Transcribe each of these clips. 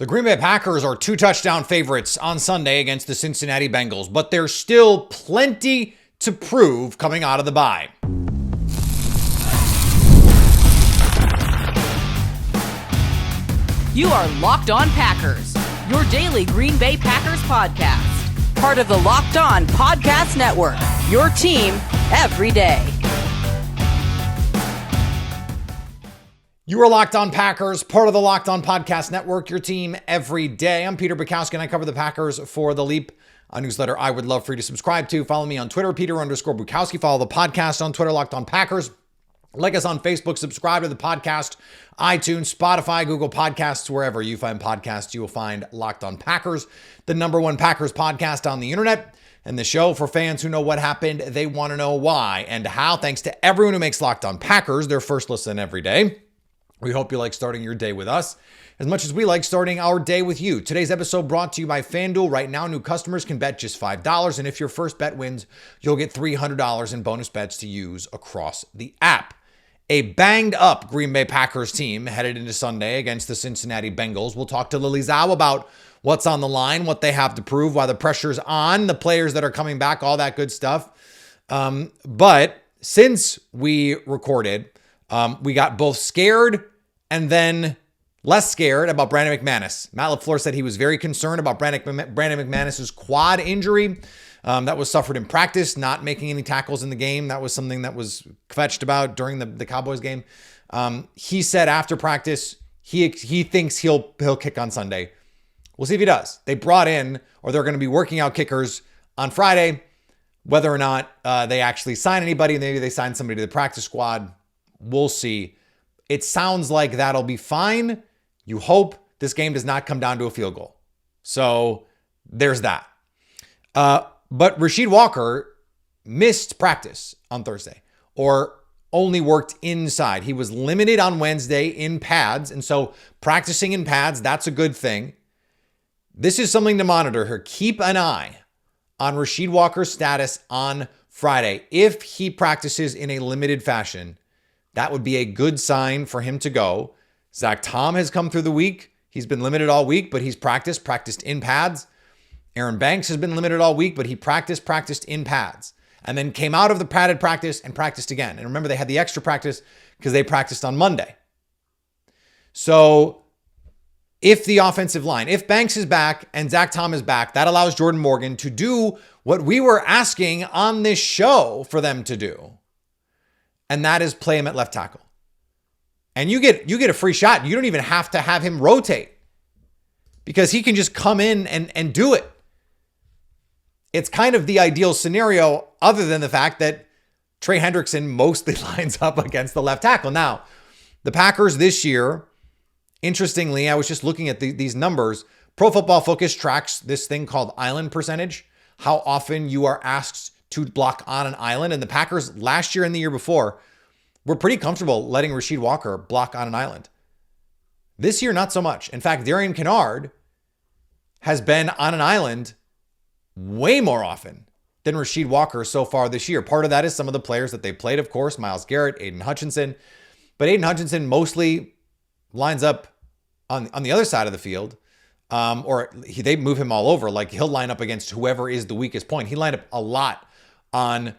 The Green Bay Packers are 2-touchdown favorites on Sunday against the Cincinnati Bengals, but there's still plenty to prove coming out of the bye. You are Locked On Packers, your daily Green Bay Packers podcast. Part of the Locked On Podcast Network, your team every day. You are Locked On Packers, part of the Locked On Podcast Network, your team every day. I'm Peter Bukowski, and I cover the Packers for The Leap, a newsletter I would love for you to subscribe to. Follow me on Twitter, Peter_Bukowski. Follow the podcast on Twitter, Locked On Packers. Like us on Facebook, subscribe to the podcast, iTunes, Spotify, Google Podcasts, wherever you find podcasts, you will find Locked On Packers, the number one Packers podcast on the internet, and the show for fans who know what happened, they want to know why and how. Thanks to everyone who makes Locked On Packers their first listen every day. We hope you like starting your day with us as much as we like starting our day with you. Today's episode brought to you by FanDuel. Right now, new customers can bet just $5, and if your first bet wins, you'll get $300 in bonus bets to use across the app. A banged-up Green Bay Packers team headed into Sunday against the Cincinnati Bengals. We'll talk to Zhao about what's on the line, what they have to prove, why the pressure's on, the players that are coming back, all that good stuff. But since we recorded, we got both scared and then less scared about Brandon McManus. Matt LaFleur said he was very concerned about Brandon McManus's quad injury that was suffered in practice, not making any tackles in the game. That was something that was kvetched about during the Cowboys game. He said after practice, he thinks he'll kick on Sunday. We'll see if he does. They brought in, or they're going to be working out kickers on Friday. Whether or not they actually sign anybody, maybe they sign somebody to the practice squad. We'll see. It sounds like that'll be fine. You hope this game does not come down to a field goal. So there's that. But Rasheed Walker missed practice on Thursday, or only worked inside. He was limited on Wednesday in pads. And so practicing in pads, that's a good thing. This is something to monitor here. Keep an eye on Rasheed Walker's status on Friday. If he practices in a limited fashion, that would be a good sign for him to go. Zach Tom has come through the week. He's been limited all week, but he's practiced in pads. Aaron Banks has been limited all week, but he practiced in pads, and then came out of the padded practice and practiced again. And remember, they had the extra practice because they practiced on Monday. So if the offensive line, if Banks is back and Zach Tom is back, that allows Jordan Morgan to do what we were asking on this show for them to do. And that is play him at left tackle. And you get a free shot. You don't even have to have him rotate because he can just come in and do it. It's kind of the ideal scenario other than the fact that Trey Hendrickson mostly lines up against the left tackle. Now, the Packers this year, interestingly, I was just looking at these numbers. Pro Football Focus tracks this thing called island percentage, how often you are asked to block on an island. And the Packers last year and the year before were pretty comfortable letting Rasheed Walker block on an island. This year, not so much. In fact, Darian Kinnard has been on an island way more often than Rasheed Walker so far this year. Part of that is some of the players that they played, of course, Myles Garrett, Aiden Hutchinson. But Aiden Hutchinson mostly lines up on the other side of the field. They move him all over. Like, he'll line up against whoever is the weakest point. He lined up a lot on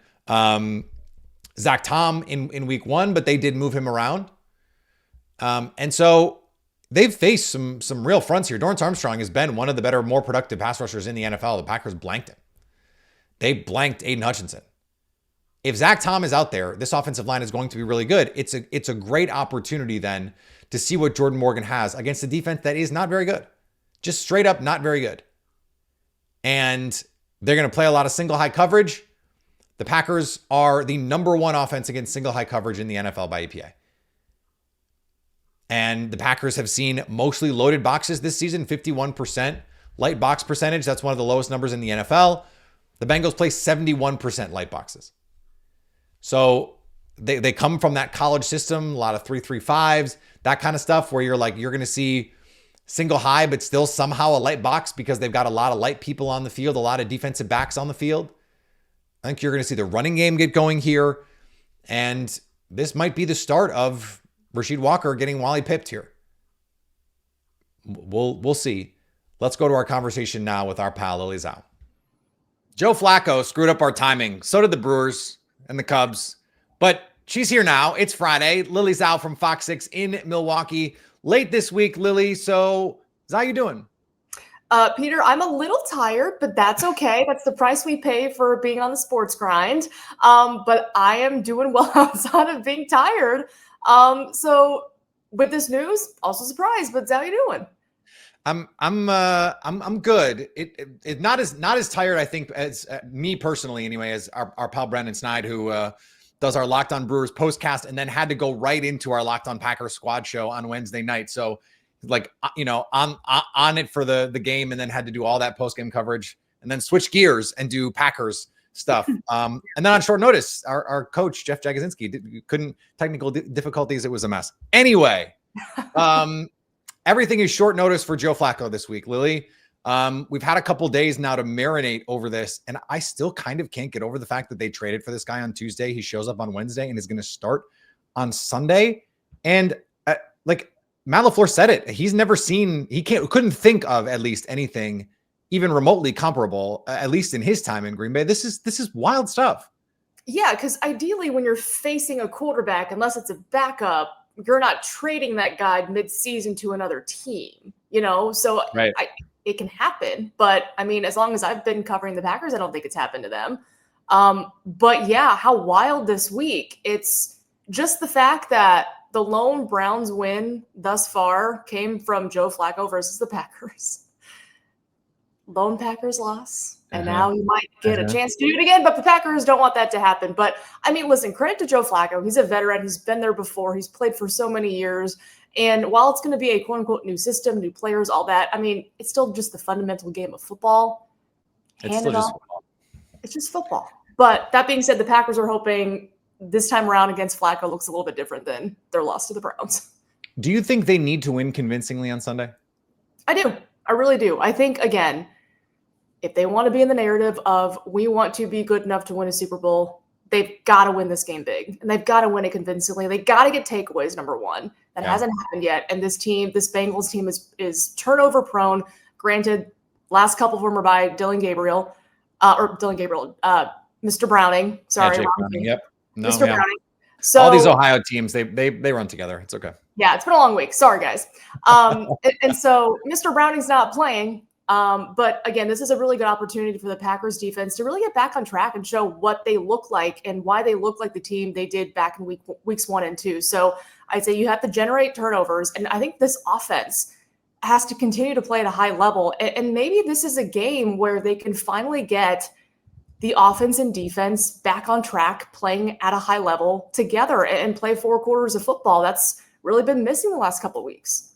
Zach Tom in week one, but they did move him around. And so they've faced some real fronts here. Dorrance Armstrong has been one of the better, more productive pass rushers in the NFL. The Packers blanked him. They blanked Aiden Hutchinson. If Zach Tom is out there, this offensive line is going to be really good. It's a great opportunity then to see what Jordan Morgan has against a defense that is not very good. Just straight up not very good. And they're going to play a lot of single high coverage. The Packers are the number one offense against single high coverage in the NFL by EPA. And the Packers have seen mostly loaded boxes this season, 51% light box percentage. That's one of the lowest numbers in the NFL. The Bengals play 71% light boxes. So they come from that college system, a lot of 3-3-5s, that kind of stuff where you're going to see single high, but still somehow a light box because they've got a lot of light people on the field, a lot of defensive backs on the field. I think you're going to see the running game get going here. And this might be the start of Rasheed Walker getting Wally pipped here. We'll see. Let's go to our conversation now with our pal Lily Zhao. Joe Flacco screwed up our timing. So did the Brewers and the Cubs. But she's here now. It's Friday. Lily Zhao from Fox 6 in Milwaukee. Late this week, Lily. So, how you doing? Peter, I'm a little tired, but that's okay. That's the price we pay for being on the sports grind. But I am doing well outside of being tired. So with this news, also surprised, but how you doing? I'm good. It not as tired, I think, as me personally anyway, as our pal Brendan Snide, who does our Locked On Brewers postcast and then had to go right into our Locked On Packers squad show on Wednesday night. So like, on it for the game, and then had to do all that post game coverage and then switch gears and do Packers stuff. And then on short notice, our coach, Jeff Jagosinski, couldn't, technical difficulties. It was a mess. Anyway, everything is short notice for Joe Flacco this week, Lily. We've had a couple days now to marinate over this, and I still kind of can't get over the fact that they traded for this guy on Tuesday. He shows up on Wednesday and is going to start on Sunday. And Matt LaFleur said it. He's never seen, couldn't think of at least anything even remotely comparable, at least in his time in Green Bay. This is wild stuff. Yeah, because ideally when you're facing a quarterback, unless it's a backup, you're not trading that guy mid-season to another team, So right. It can happen. But, I mean, as long as I've been covering the Packers, I don't think it's happened to them. But, yeah, how wild this week. It's just the fact that the lone Browns win thus far came from Joe Flacco versus the Packers. Lone Packers loss. And now you might get a chance to do it again, but the Packers don't want that to happen. But, I mean, listen, credit to Joe Flacco. He's a veteran. He's been there before. He's played for so many years. And while it's going to be a quote-unquote new system, new players, all that, I mean, it's still just the fundamental game of football. It's still just football. It's just football. But that being said, the Packers are hoping this time around against Flacco looks a little bit different than their loss to the Browns. Do you think they need to win convincingly on Sunday? I do. I really do. I think, again, if they want to be in the narrative of we want to be good enough to win a Super Bowl, they've got to win this game big. And they've got to win it convincingly. They got to get takeaways, number one. That hasn't happened yet. And this Bengals team is turnover prone. Granted, last couple of them are by Mr. Browning. Sorry. Jake Browning, yep. No, Mr. Browning. So all these Ohio teams, they run together. It's okay. Yeah, it's been a long week. Sorry, guys. And so Mr. Browning's not playing. But again, this is a really good opportunity for the Packers defense to really get back on track and show what they look like and why they look like the team they did back in weeks 1 and 2. So I'd say you have to generate turnovers. And I think this offense has to continue to play at a high level. And maybe this is a game where they can finally get the offense and defense back on track, playing at a high level together and play 4 quarters of football. That's really been missing the last couple of weeks.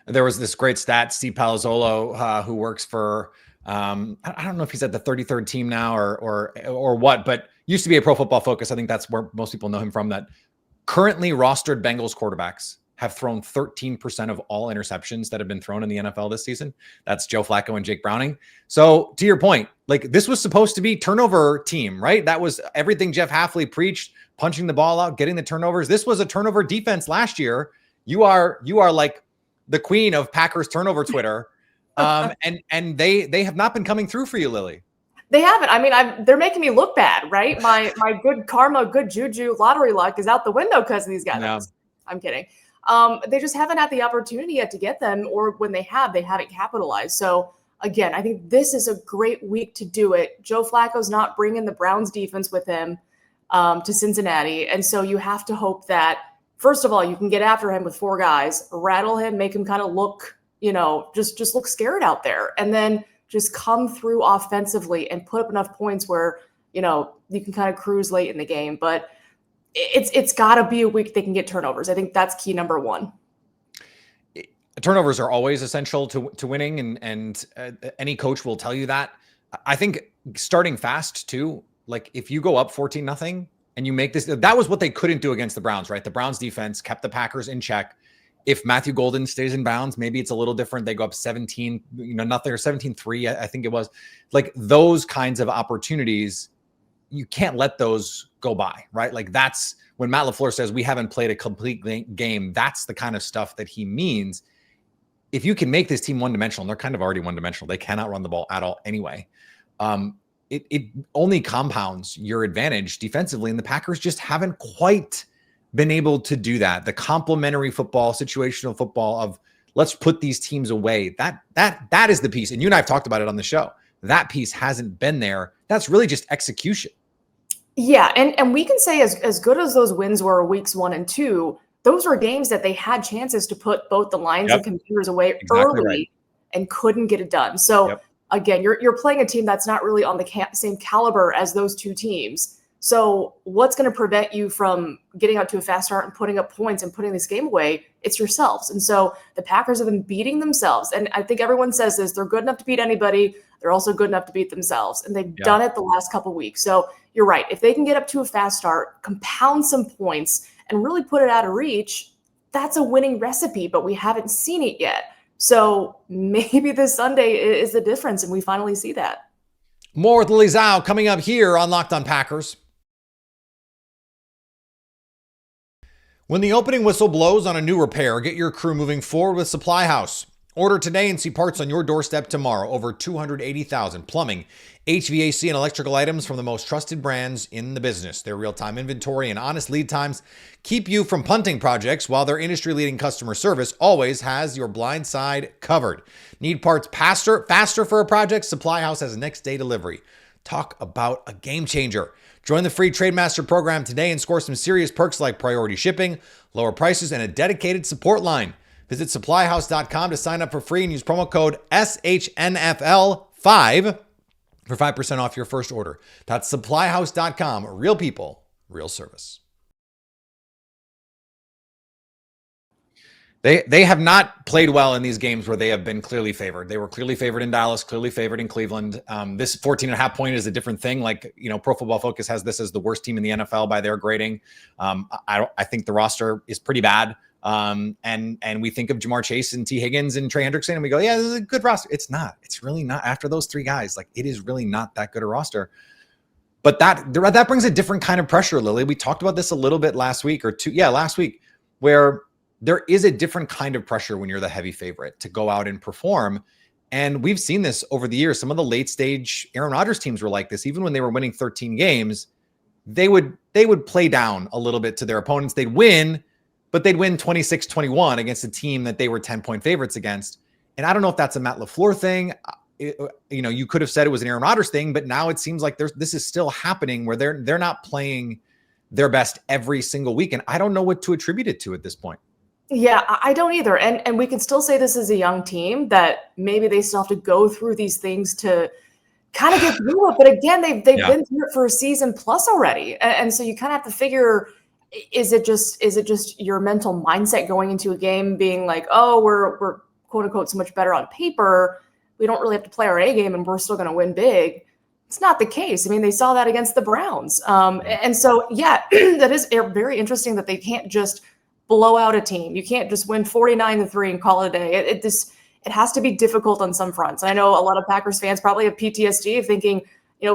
There was this great stat, Steve Palazzolo, who works for, I don't know if he's at the 33rd team now or what, but used to be a Pro Football Focus. I think that's where most people know him from. That currently rostered Bengals quarterbacks have thrown 13% of all interceptions that have been thrown in the NFL this season. That's Joe Flacco and Jake Browning. So to your point, like this was supposed to be turnover team, right? That was everything Jeff Hafley preached, punching the ball out, getting the turnovers. This was a turnover defense last year. You are like the queen of Packers turnover Twitter. And they have not been coming through for you, Lily. They haven't. I mean, they're making me look bad, right? My good karma, good juju, lottery luck is out the window because of these guys. No. I'm kidding. They just haven't had the opportunity yet to get them, or when they haven't capitalized. So again, I think this is a great week to do it. Joe Flacco's not bringing the Browns defense with him to Cincinnati. And so you have to hope that, first of all, you can get after him with 4 guys, rattle him, make him kind of look, just look scared out there. And then just come through offensively and put up enough points where, you can kind of cruise late in the game. But it's got to be a week they can get turnovers. I think that's key number 1. Turnovers are always essential to winning, and any coach will tell you that. I think starting fast too, like if you go up 14-0 and you make this, that was what they couldn't do against the Browns, right? The Browns defense kept the Packers in check. If Matthew Golden stays in bounds, maybe it's a little different. They go up 17, nothing, or 17-3, I think it was. Like those kinds of opportunities, you can't let those go by, right? Like that's when Matt LaFleur says we haven't played a complete game. That's the kind of stuff that he means. if you can make this team one-dimensional, and they're kind of already one-dimensional, they cannot run the ball at all anyway. It only compounds your advantage defensively, and the Packers just haven't quite been able to do that. The complementary football, situational football of let's put these teams away. That is the piece. And you and I have talked about it on the show. That piece hasn't been there. That's really just execution. Yeah, and we can say as good as those wins were weeks 1 and 2, those were games that they had chances to put both the Lions and Commanders away early and couldn't get it done. So again, you're playing a team that's not really on the same caliber as those two teams. So what's going to prevent you from getting out to a fast start and putting up points and putting this game away? It's yourselves. And so the Packers have been beating themselves. And I think everyone says this, they're good enough to beat anybody. They're also good enough to beat themselves. And they've done it the last couple of weeks. So you're right. If they can get up to a fast start, compound some points, and really put it out of reach, that's a winning recipe, but we haven't seen it yet. So maybe this Sunday is the difference, and we finally see that. More with Lily Zhao coming up here on Locked on Packers. When the opening whistle blows on a new repair, get your crew moving forward with Supply House. Order today and see parts on your doorstep tomorrow. Over 280,000 plumbing, HVAC, and electrical items from the most trusted brands in the business. Their real-time inventory and honest lead times keep you from punting projects, while their industry-leading customer service always has your blind side covered. Need parts faster for a project? Supply House has next-day delivery. Talk about a game changer. Join the free Trademaster program today and score some serious perks like priority shipping, lower prices, and a dedicated support line. Visit supplyhouse.com to sign up for free and use promo code SHNFL5 for 5% off your first order. That's supplyhouse.com. Real people, real service. They have not played well in these games where they have been clearly favored. They were clearly favored in Dallas, clearly favored in Cleveland. This 14.5 point is a different thing. Like, Pro Football Focus has this as the worst team in the NFL by their grading. I think the roster is pretty bad. And we think of Jamar Chase and T. Higgins and Trey Hendrickson, and we go, yeah, this is a good roster. It's not. It's really not. After those three guys, like, it is really not that good a roster. But that brings a different kind of pressure, Lily. We talked about this a little bit last week, where there is a different kind of pressure when you're the heavy favorite to go out and perform. And we've seen this over the years. Some of the late stage Aaron Rodgers teams were like this. Even when they were winning 13 games, they would play down a little bit to their opponents. They'd win, but they'd win 26-21 against a team that they were 10-point favorites against. And I don't know if that's a Matt LaFleur thing. You could have said it was an Aaron Rodgers thing, but now it seems like this is still happening where they're not playing their best every single week. And I don't know what to attribute it to at this point. Yeah, I don't either. And we can still say this is a young team that maybe they still have to go through these things to kind of get through it. But again, they've been through it for a season plus already. And so you kind of have to figure, is it just your mental mindset going into a game being like, oh, we're quote unquote so much better on paper. We don't really have to play our A game and we're still going to win big. It's not the case. I mean, they saw that against the Browns. And so, yeah, that is very interesting that they can't just blow out a team. You can't just win 49-3 and call it a day. It has to be difficult on some fronts. I know a lot of Packers fans probably have PTSD of thinking,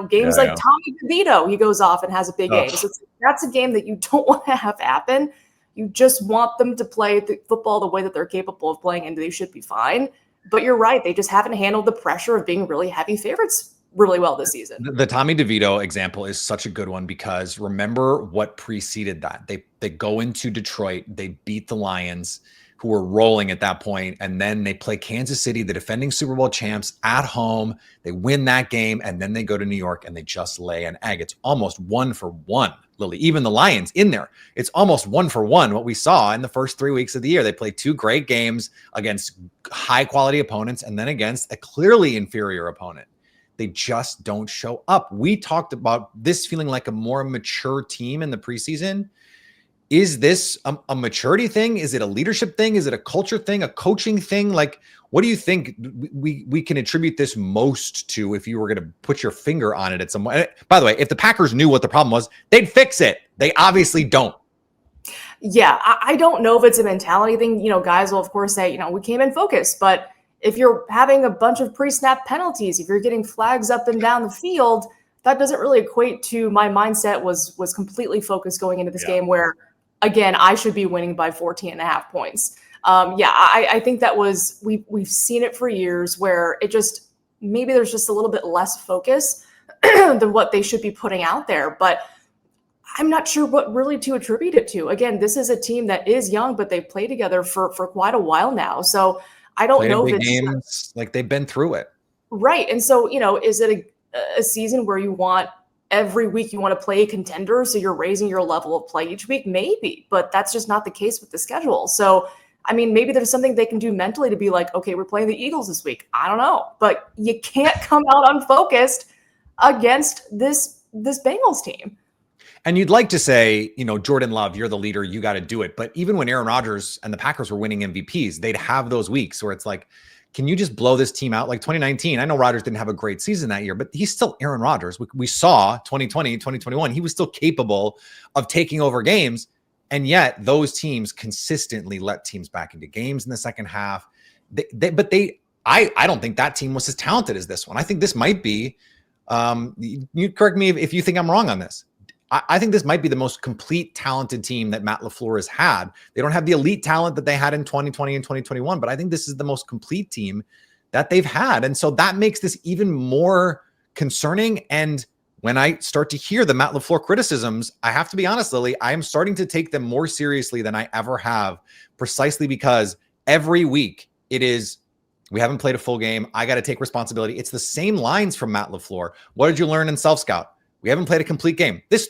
games like Tommy DeVito, he goes off and has a big game. So that's a game that you don't want to have happen. You just want them to play the football the way that they're capable of playing, and they should be fine. But you're right. They just haven't handled the pressure of being really heavy favorites really well this season. The Tommy DeVito example is such a good one because remember what preceded that. They go into Detroit, they beat the Lions, who were rolling at that point, and then they play Kansas City, the defending Super Bowl champs, at home. They win that game, and then they go to New York and they just lay an egg. It's almost 1-for-1, Lily. Even the Lions in there, it's almost 1-for-1 what we saw in the first 3 weeks of the year. They played two great games against high-quality opponents and then against a clearly inferior opponent. They just don't show up. We talked about this feeling like a more mature team in the preseason. Is this a maturity thing? Is it a leadership thing? Is it a culture thing, a coaching thing? Like, what do you think we can attribute this most to if you were going to put your finger on it at some point? By the way, if the Packers knew what the problem was, they'd fix it. They obviously don't. Yeah, I don't know if it's a mentality thing. Guys will, of course, say, we came in focused, but if you're having a bunch of pre-snap penalties, if you're getting flags up and down the field, that doesn't really equate to my mindset was completely focused going into this game where, again, I should be winning by 14.5 points. I think that was, we've seen it for years where it just, maybe there's just a little bit less focus than what they should be putting out there. But I'm not sure what really to attribute it to. Again, this is a team that is young, but they've played together for quite a while now. So I don't know if big it's games, like they've been through it. right. And so, is it a season where you want every week you want to play a contender, so you're raising your level of play each week? Maybe, but that's just not the case with the schedule. So, I mean, maybe there's something they can do mentally to be like, okay, we're playing the Eagles this week. I don't know, but you can't come out unfocused against this Bengals team. And you'd like to say, Jordan Love, you're the leader, you got to do it. But even when Aaron Rodgers and the Packers were winning MVPs, they'd have those weeks where it's like, can you just blow this team out? Like 2019, I know Rodgers didn't have a great season that year, but he's still Aaron Rodgers. We saw 2020, 2021, he was still capable of taking over games. And yet those teams consistently let teams back into games in the second half. I don't think that team was as talented as this one. I think this might be, you correct me if you think I'm wrong on this. I think this might be the most complete talented team that Matt LaFleur has had. They don't have the elite talent that they had in 2020 and 2021, but I think this is the most complete team that they've had. And so that makes this even more concerning. And when I start to hear the Matt LaFleur criticisms, I have to be honest, Lily, I am starting to take them more seriously than I ever have, precisely because every week it is, we haven't played a full game. I got to take responsibility. It's the same lines from Matt LaFleur. What did you learn in self-scout? We haven't played a complete game. This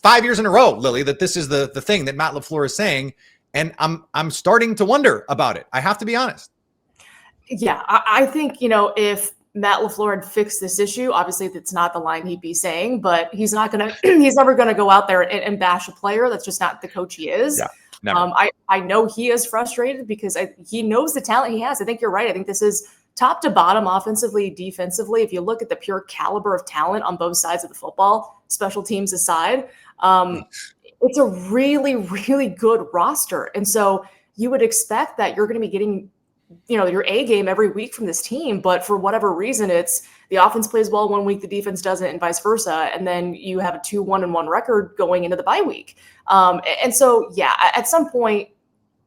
5 years in a row, Lily, that this is the thing that Matt LaFleur is saying. And I'm starting to wonder about it. I have to be honest. Yeah, I think, if Matt LaFleur had fixed this issue, obviously that's not the line he'd be saying, but he's not going to, he's never going to go out there and bash a player. That's just not the coach he is. Yeah, never. I know he is frustrated because he knows the talent he has. I think you're right. I think this is top to bottom, offensively, defensively. If you look at the pure caliber of talent on both sides of the football, special teams aside, it's a really, really good roster. And so you would expect that you're going to be getting, your A game every week from this team. But for whatever reason, it's the offense plays well one week, the defense doesn't, and vice versa. And then you have a 2-1-1 record going into the bye week. And so, yeah, at some point,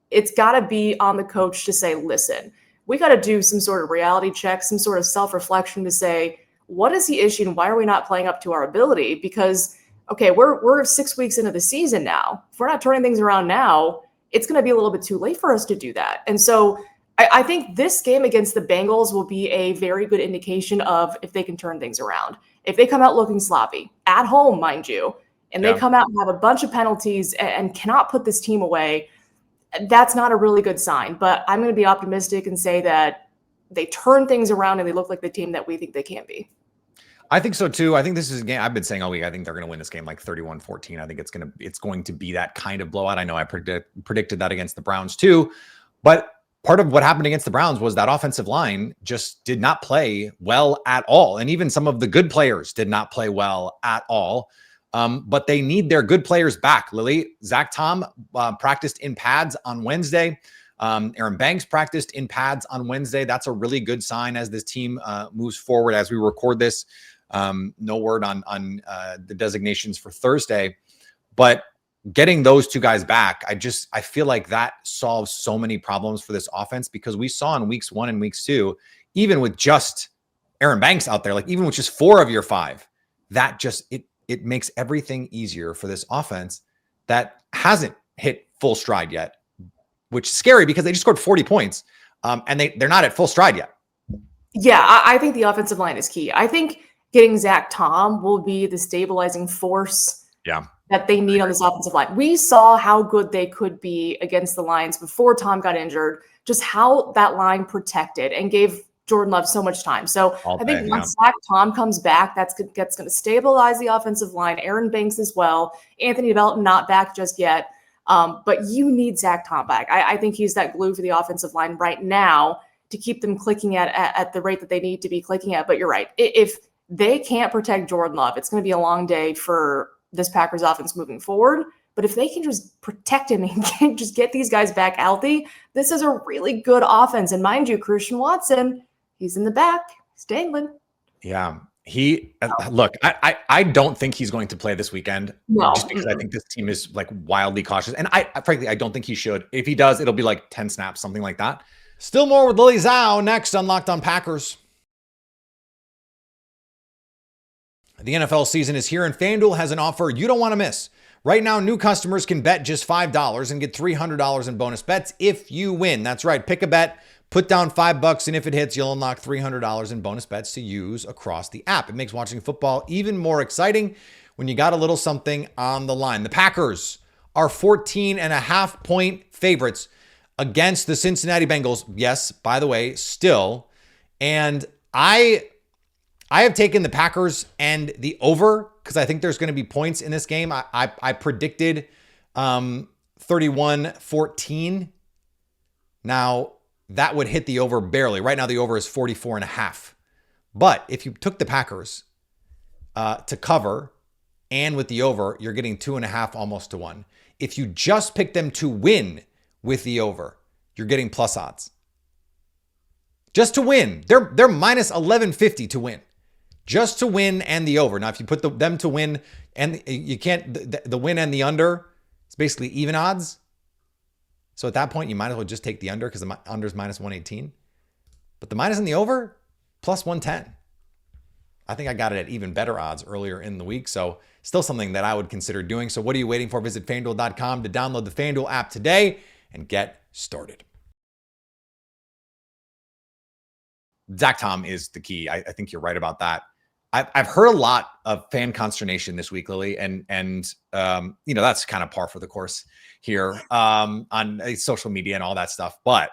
it's got to be on the coach to say, listen, we got to do some sort of reality check, some sort of self-reflection to say, what is the issue and why are we not playing up to our ability? Because, okay, we're 6 weeks into the season now. If we're not turning things around now, it's going to be a little bit too late for us to do that. And so I think this game against the Bengals will be a very good indication of if they can turn things around. If they come out looking sloppy, at home, mind you, and they come out and have a bunch of penalties and cannot put this team away, that's not a really good sign. But I'm going to be optimistic and say that they turn things around and they look like the team that we think they can be. I think so too. I think this is a game I've been saying all week. I think they're going to win this game like 31-14. I think it's going to be that kind of blowout. I know I predicted that against the Browns too, but part of what happened against the Browns was that offensive line just did not play well at all. And even some of the good players did not play well at all. But they need their good players back, Lily. Zach Tom practiced in pads on Wednesday. Aaron Banks practiced in pads on Wednesday. That's a really good sign as this team moves forward as we record this. No word on the designations for Thursday. But getting those two guys back, I feel like that solves so many problems for this offense, because we saw in weeks 1 and weeks 2, even with just Aaron Banks out there, like even with just 4 of your 5, that just, it makes everything easier for this offense that hasn't hit full stride yet, which is scary because they just scored 40 points and they're not at full stride yet. Yeah, I think the offensive line is key. I think getting Zach Tom will be the stabilizing force that they need on this offensive line. We saw how good they could be against the Lions before Tom got injured, just how that line protected and gave Jordan Love so much time. So I think once Zach Tom comes back, that's going to stabilize the offensive line. Aaron Banks as well. Anthony Belton not back just yet. But you need Zach Tom back. I think he's that glue for the offensive line right now to keep them clicking at the rate that they need to be clicking at. But you're right. If they can't protect Jordan Love, it's going to be a long day for this Packers offense moving forward. But if they can just protect him and just get these guys back healthy, this is a really good offense. And mind you, Christian Watson, he's in the back, he's dangling. Yeah. Look, I don't think he's going to play this weekend, No. just because I think this team is like wildly cautious. And frankly, I don't think he should. If he does, it'll be like 10 snaps, something like that. Still more with Lily Zhao next on Locked On Packers. The NFL season is here, and FanDuel has an offer you don't want to miss. Right now, new customers can bet just $5 and get $300 in bonus bets if you win. That's right. Pick a bet, put down $5, and if it hits, you'll unlock $300 in bonus bets to use across the app. It makes watching football even more exciting when you got a little something on the line. The Packers are 14.5-point favorites against the Cincinnati Bengals. Yes, by the way, still. And I have taken the Packers and the over because I think there's going to be points in this game. I predicted 31-14. Now, that would hit the over barely. Right now, the over is 44.5. But if you took the Packers to cover and with the over, you're getting 2.5 almost to 1. If you just pick them to win with the over, you're getting plus odds. Just to win. They're minus 1150 to win. Just to win and the over. Now, if you put them to win and you can't, the win and the under, it's basically even odds. So at that point, you might as well just take the under because the under is minus 118. But the minus and the over, plus 110. I think I got it at even better odds earlier in the week. So still something that I would consider doing. So what are you waiting for? Visit FanDuel.com to download the FanDuel app today and get started. Zach Tom is the key. I think you're right about that. I've heard a lot of fan consternation this week, Lily, and that's kind of par for the course here on social media and all that stuff. But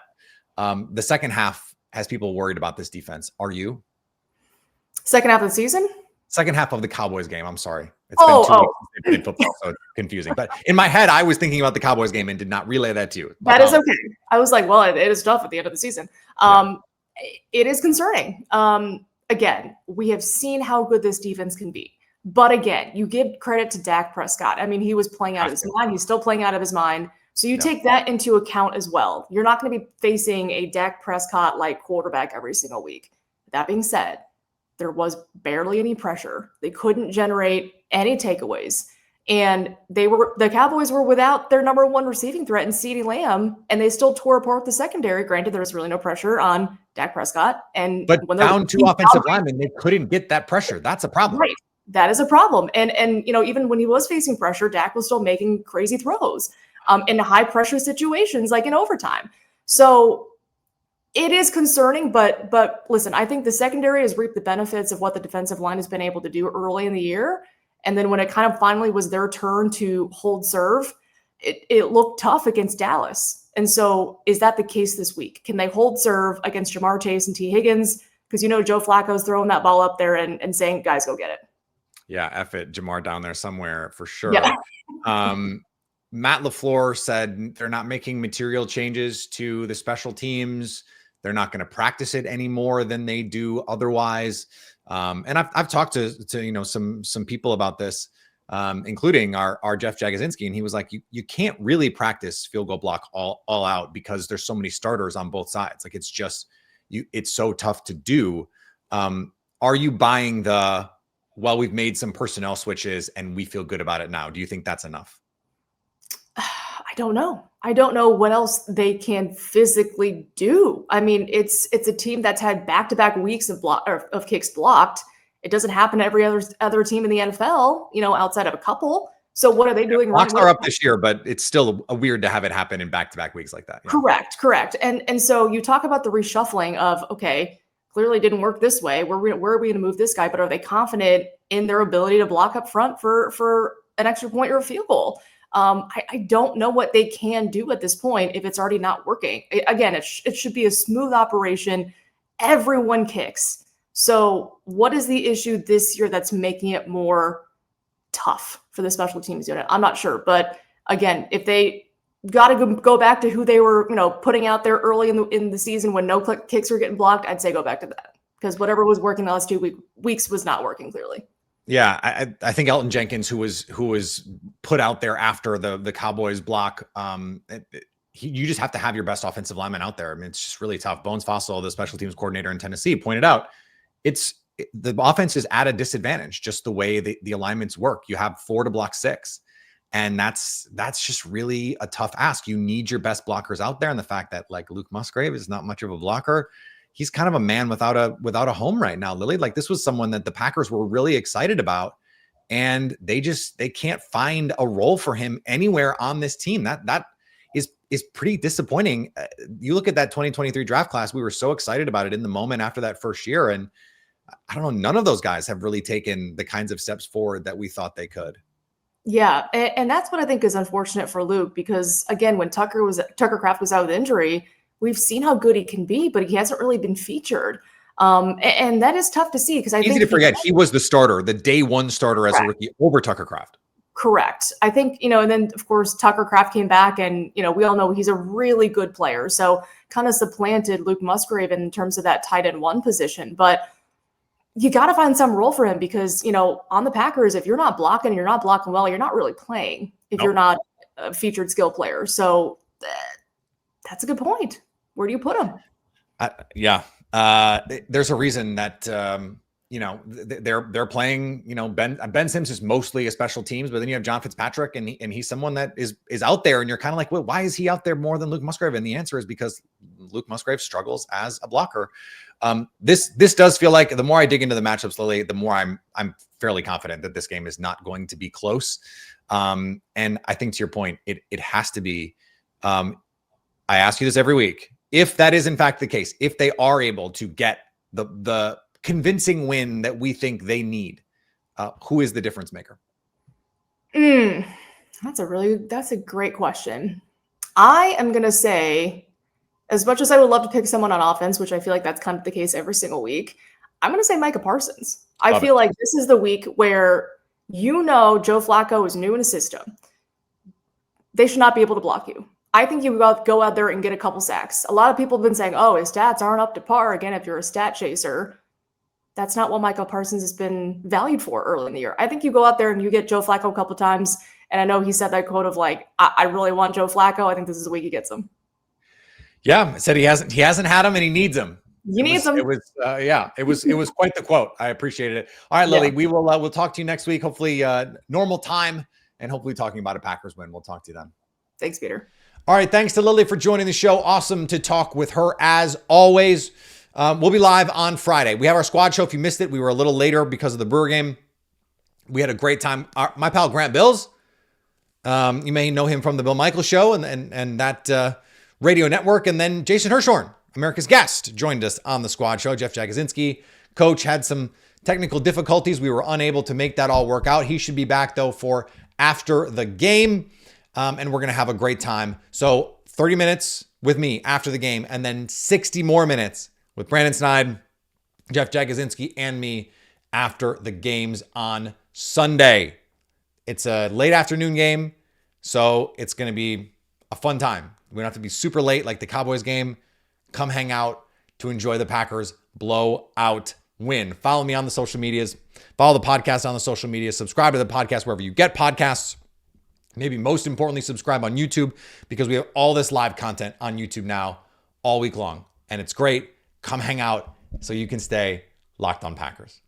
the second half has people worried about this defense. Are you? Second half of the season? Second half of the Cowboys game. I'm sorry. It's been 2 weeks since they played football, so it's confusing. But in my head, I was thinking about the Cowboys game and did not relay that to you. That is okay. I was like, well, it is tough at the end of the season. It is concerning. Again, we have seen how good this defense can be. But again, you give credit to Dak Prescott. I mean, he was playing out of his mind. He's still playing out of his mind. So you take that into account as well. You're not going to be facing a Dak Prescott-like quarterback every single week. That being said, there was barely any pressure. They couldn't generate any takeaways. And the Cowboys were without their number one receiving threat in CeeDee Lamb, and they still tore apart the secondary. Granted, there was really no pressure on Dak Prescott. But when down 2 offensive linemen, they couldn't get that pressure. That's a problem. Right. That is a problem. And even when he was facing pressure, Dak was still making crazy throws in high pressure situations like in overtime. So it is concerning, but listen, I think the secondary has reaped the benefits of what the defensive line has been able to do early in the year. And then when it kind of finally was their turn to hold serve, it looked tough against Dallas. And so is that the case this week? Can they hold serve against Jamar Chase and T. Higgins? Because Joe Flacco's throwing that ball up there and saying, guys, go get it. Yeah, F it, Jamar down there somewhere for sure. Yeah. Matt LaFleur said they're not making material changes to the special teams. They're not going to practice it any more than they do otherwise. And I've talked to some people about this, including our Jeff Jagosinski, and he was like, you can't really practice field goal block all out because there's so many starters on both sides. Like it's just it's so tough to do. Are you buying we've made some personnel switches and we feel good about it now? Do you think that's enough? I don't know. I don't know what else they can physically do. I mean, it's a team that's had back-to-back weeks of kicks blocked. It doesn't happen to every other team in the NFL, outside of a couple. So what are they doing? Blocks are up this year, but it's still weird to have it happen in back-to-back weeks like that. Yeah. Correct. And so you talk about the reshuffling of, okay, clearly didn't work this way. Where are we going to move this guy? But are they confident in their ability to block up front for an extra point or a field goal? I don't know what they can do at this point if it's already not working. Again, it should be a smooth operation. Everyone kicks. So what is the issue this year that's making it more tough for the special teams unit? I'm not sure. But again, if they got to go back to who they were, putting out there early in the season when no kicks were getting blocked, I'd say go back to that. Because whatever was working the last 2 weeks was not working clearly. Yeah, I think Elton Jenkins, who was put out there after the Cowboys block, you just have to have your best offensive lineman out there. I mean, it's just really tough. Bones Fossil, the special teams coordinator in Tennessee, pointed out it's the offense is at a disadvantage, just the way the alignments work. You have 4 to block 6. And that's just really a tough ask. You need your best blockers out there. And the fact that like Luke Musgrave is not much of a blocker, he's kind of a man without a home right now, Lily. Like, this was someone that the Packers were really excited about, and they can't find a role for him anywhere on this team. That is pretty disappointing. You look at that 2023 draft class, we were so excited about it in the moment after that first year. And I don't know, none of those guys have really taken the kinds of steps forward that we thought they could. Yeah, and that's what I think is unfortunate for Luke, because again, when Tucker Kraft was out with injury, we've seen how good he can be, but he hasn't really been featured. And that is tough to see, because I think easy to forget he was the starter, the day one starter as a rookie over Tucker Kraft. Correct. I think, and then of course Tucker Kraft came back, and we all know he's a really good player. So kind of supplanted Luke Musgrave in terms of that tight end 1 position. But you got to find some role for him, because, on the Packers, if you're not blocking, you're not blocking well, you're not really playing if you're not a featured skill player. So that's a good point. Where do you put him? There's a reason that, they're playing, Ben Sims is mostly a special teams, but then you have John Fitzpatrick, and he's someone that is out there, and you're kind of like, well, why is he out there more than Luke Musgrave? And the answer is because Luke Musgrave struggles as a blocker. This does feel like, the more I dig into the matchups, Lily, the more I'm fairly confident that this game is not going to be close. And I think, to your point, it has to be. I ask you this every week. If that is in fact the case, if they are able to get the convincing win that we think they need, who is the difference maker? That's a great question. I am going to say, as much as I would love to pick someone on offense, which I feel like that's kind of the case every single week, I'm going to say Micah Parsons. I feel like this is the week where, Joe Flacco is new in a system. They should not be able to block you. I think you go out there and get a couple sacks. A lot of people have been saying, oh, his stats aren't up to par. Again, if you're a stat chaser, that's not what Micah Parsons has been valued for early in the year. I think you go out there and you get Joe Flacco a couple times. And I know he said that quote of like, I really want Joe Flacco. I think this is the week he gets him. Yeah, said he hasn't had him and he needs him. He needs him. It was quite the quote. I appreciated it. All right, Lily, we'll talk to you next week. Hopefully normal time, and hopefully talking about a Packers win. We'll talk to you then. Thanks, Peter. All right, thanks to Lily for joining the show. Awesome to talk with her as always. We'll be live on Friday. We have our squad show. If you missed it, we were a little later because of the Brewer game. We had a great time. My pal Grant Bills, you may know him from the Bill Michaels show and that radio network. And then Jason Hirschhorn, America's guest, joined us on the squad show. Jeff Jagosinski, coach, had some technical difficulties. We were unable to make that all work out. He should be back, though, for after the game. And we're going to have a great time. So 30 minutes with me after the game, and then 60 more minutes with Brandon Snide, Jeff Jagosinski, and me after the games on Sunday. It's a late afternoon game, so it's going to be a fun time. We don't have to be super late like the Cowboys game. Come hang out to enjoy the Packers blowout win. Follow me on the social medias. Follow the podcast on the social medias. Subscribe to the podcast wherever you get podcasts. Maybe most importantly, subscribe on YouTube, because we have all this live content on YouTube now all week long. And it's great. Come hang out so you can stay locked on Packers.